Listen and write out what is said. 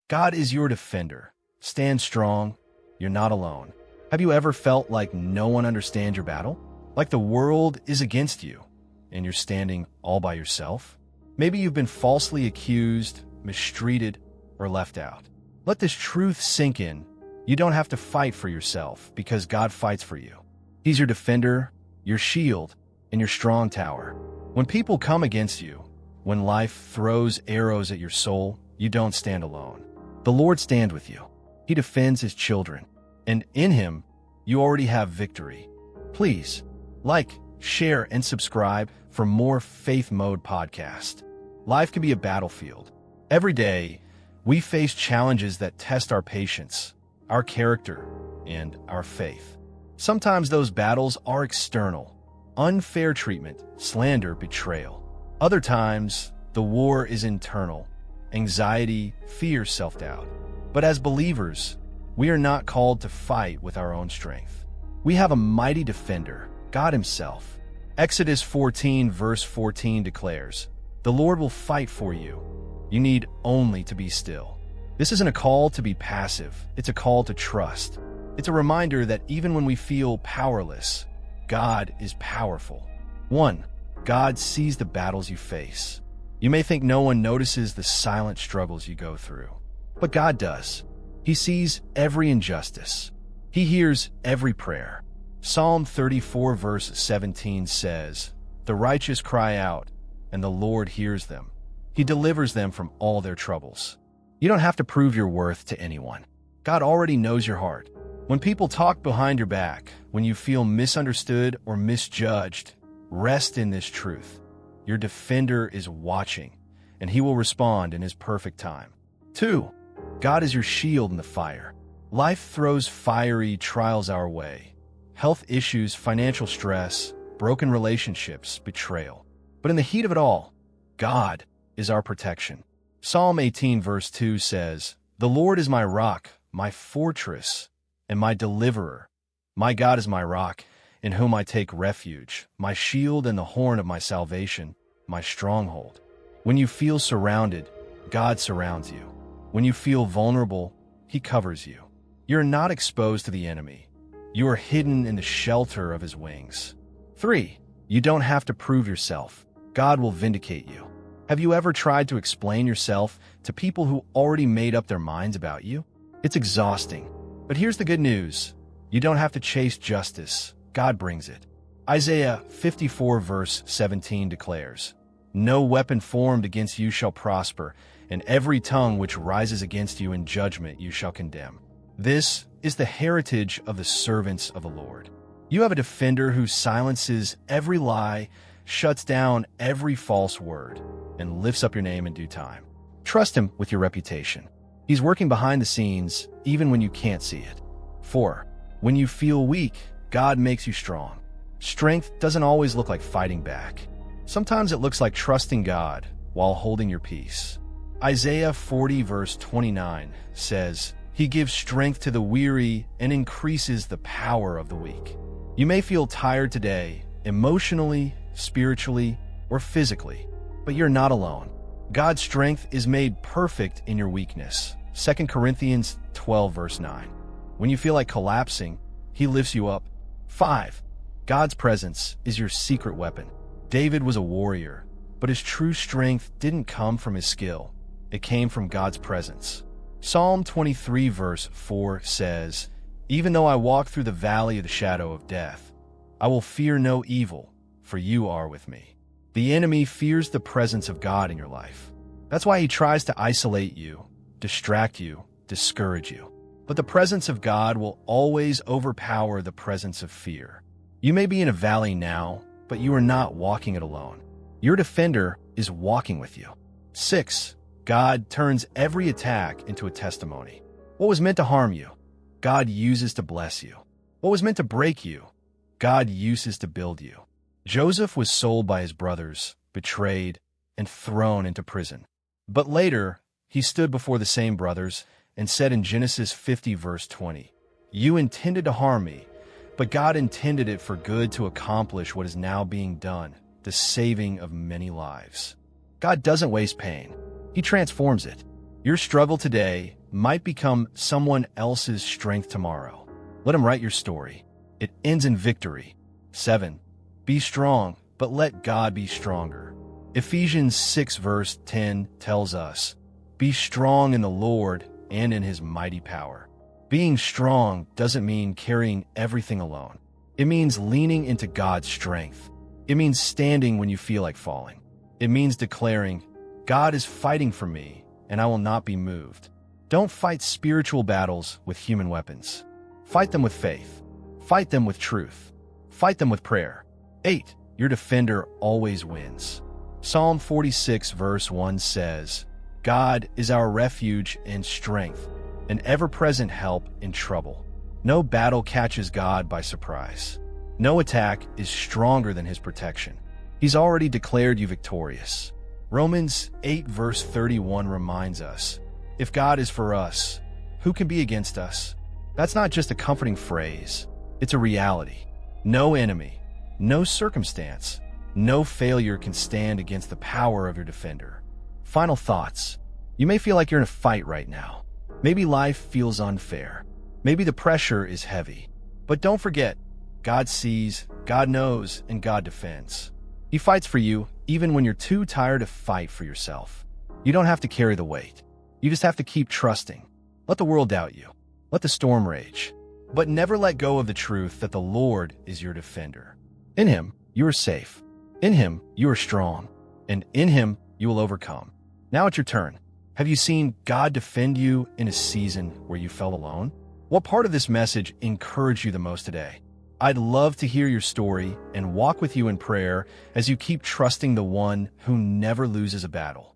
God is your defender. Stand strong. You're not alone. Have you ever felt like no one understands your battle? Like the world is against you, and you're standing all by yourself? Maybe you've been falsely accused, mistreated, or left out. Let this truth sink in. You don't have to fight for yourself because God fights for you. He's your defender, your shield, and your strong tower. When people come against you, when life throws arrows at your soul, you don't stand alone. The Lord stands with you. He defends His children, and in Him, you already have victory. Please, like, share, and subscribe for more Faith Mode podcast. Life can be a battlefield. Every day, we face challenges that test our patience, our character, and our faith. Sometimes those battles are external: unfair treatment, slander, betrayal. Other times, the war is internal: anxiety, fear, self-doubt. But as believers, we are not called to fight with our own strength. We have a mighty defender, God Himself. Exodus 14 verse 14 declares, "The Lord will fight for you. You need only to be still." This isn't a call to be passive. It's a call to trust. It's a reminder that even when we feel powerless, God is powerful. 1. God sees the battles you face. You may think no one notices the silent struggles you go through, but God does. He sees every injustice. He hears every prayer. Psalm 34 verse 17 says, "The righteous cry out, and the Lord hears them. He delivers them from all their troubles." You don't have to prove your worth to anyone. God already knows your heart. When people talk behind your back, when you feel misunderstood or misjudged, rest in this truth. Your defender is watching, and He will respond in His perfect time. 2. God is your shield in the fire. Life throws fiery trials our way: health issues, financial stress, broken relationships, betrayal. But in the heat of it all, God is our protection. Psalm 18 verse 2 says, "The Lord is my rock, my fortress, and my deliverer. My God is my rock, in whom I take refuge, my shield and the horn of my salvation, my stronghold." When you feel surrounded, God surrounds you. When you feel vulnerable, He covers you. You're not exposed to the enemy. You are hidden in the shelter of His wings. 3. You don't have to prove yourself. God will vindicate you. Have you ever tried to explain yourself to people who already made up their minds about you? It's exhausting. But here's the good news. You don't have to chase justice. God brings it. Isaiah 54 verse 17 declares, "No weapon formed against you shall prosper, and every tongue which rises against you in judgment you shall condemn." This is the heritage of the servants of the Lord. You have a defender who silences every lie, shuts down every false word, and lifts up your name in due time. Trust Him with your reputation. He's working behind the scenes, even when you can't see it. 4. When you feel weak, God makes you strong. Strength doesn't always look like fighting back. Sometimes it looks like trusting God while holding your peace. Isaiah 40 verse 29 says, "He gives strength to the weary and increases the power of the weak." You may feel tired today, emotionally, spiritually, or physically, but you're not alone. God's strength is made perfect in your weakness. 2 Corinthians 12 verse 9. When you feel like collapsing, He lifts you up. 5. God's presence is your secret weapon. David was a warrior, but his true strength didn't come from his skill. It came from God's presence. Psalm 23 verse 4 says, "Even though I walk through the valley of the shadow of death, I will fear no evil, for you are with me." The enemy fears the presence of God in your life. That's why he tries to isolate you, distract you, discourage you. But the presence of God will always overpower the presence of fear. You may be in a valley now, but you are not walking it alone. Your defender is walking with you. 6. God turns every attack into a testimony. What was meant to harm you, God uses to bless you. What was meant to break you, God uses to build you. Joseph was sold by his brothers, betrayed, and thrown into prison. But later, he stood before the same brothers and said in Genesis 50 verse 20, "You intended to harm me, but God intended it for good to accomplish what is now being done, the saving of many lives." God doesn't waste pain. He transforms it. Your struggle today might become someone else's strength tomorrow. Let him write your story. It ends in victory. 7. Be strong, but let God be stronger. Ephesians 6 verse 10 tells us, "Be strong in the Lord and in his mighty power." Being strong doesn't mean carrying everything alone. It means leaning into God's strength. It means standing when you feel like falling. It means declaring, "God is fighting for me, and I will not be moved." Don't fight spiritual battles with human weapons. Fight them with faith. Fight them with truth. Fight them with prayer. 8. Your defender always wins. Psalm 46 verse 1 says, "God is our refuge and strength, an ever-present help in trouble." No battle catches God by surprise. No attack is stronger than his protection. He's already declared you victorious. Romans 8 verse 31 reminds us, "If God is for us, who can be against us?" That's not just a comforting phrase. It's a reality. No enemy, no circumstance, no failure can stand against the power of your defender. Final thoughts. You may feel like you're in a fight right now. Maybe life feels unfair. Maybe the pressure is heavy. But don't forget, God sees, God knows, and God defends. He fights for you even when you're too tired to fight for yourself. You don't have to carry the weight. You just have to keep trusting. Let the world doubt you. Let the storm rage. But never let go of the truth that the Lord is your defender. In him, you are safe. In him, you are strong. And in him, you will overcome. Now it's your turn. Have you seen God defend you in a season where you felt alone? What part of this message encouraged you the most today? I'd love to hear your story and walk with you in prayer as you keep trusting the one who never loses a battle.